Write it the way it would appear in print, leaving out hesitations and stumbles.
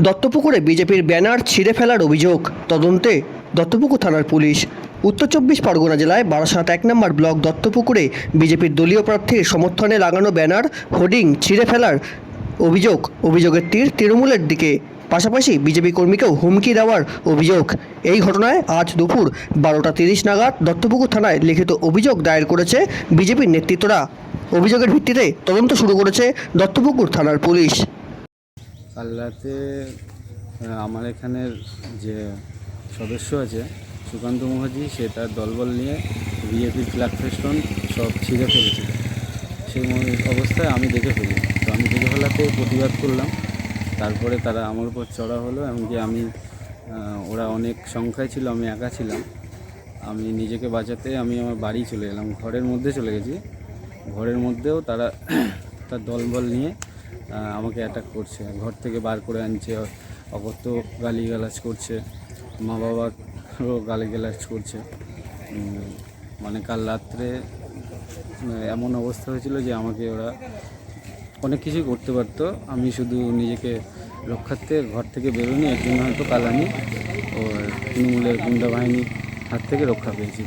দত্তপুকুরে বিজেপির ব্যানার ছিঁড়ে ফেলার অভিযোগ, তদন্তে দত্তপুকুর থানার পুলিশ। উত্তর চব্বিশ পরগনা জেলায় বারাসাত 1 নম্বর ব্লক দত্তপুকুরে বিজেপির দলীয় প্রার্থীর সমর্থনে লাগানো ব্যানার হোর্ডিং ছিঁড়ে ফেলার অভিযোগের তীর তৃণমূলের দিকে, পাশাপাশি বিজেপি কর্মীকেও হুমকি দেওয়ার অভিযোগ। এই ঘটনায় আজ দুপুর 12:30 নাগাদ দত্তপুকুর থানায় লিখিত অভিযোগ দায়ের করেছে বিজেপির নেতৃত্বরা। অভিযোগের ভিত্তিতে তদন্ত শুরু করেছে দত্তপুকুর থানার পুলিশ। কাল রাতে আমার এখানের যে সদস্য আছে সুকান্ত মুখার্জি, সে তার দলবল নিয়ে বিজেপির ফ্ল্যাগ ফেস্টন সব ছিঁড়ে ফেলেছিল। সেই অবস্থায় আমি দেখে ফেলি, তো আমি দেখে ফেলাতে প্রতিবাদ করলাম। তারপরে তারা আমার উপর চড়া হলো, এমনকি ওরা অনেক সংখ্যায় ছিল, আমি একা ছিলাম। আমি নিজেকে বাঁচাতে আমি আমার বাড়ি চলে এলাম, ঘরের মধ্যে চলে গেছি। ঘরের মধ্যেও তারা তার দলবল নিয়ে আমাকে অ্যাটাক করছে, ঘর থেকে বার করে আনছে, অকথ্য গালিগালাজ করছে, মা বাবারও গালিগালাজ করছে। মানে কাল রাত্রে এমন অবস্থা হয়েছিল যে আমাকে ওরা অনেক কিছুই করতে পারতো, আমি শুধু নিজেকে রক্ষার্থে ঘর থেকে বেরোনি। এর জন্য হয়তো কাল আমি তৃণমূলের গুন্ডা বাহিনীর হাত থেকে রক্ষা পেয়েছি।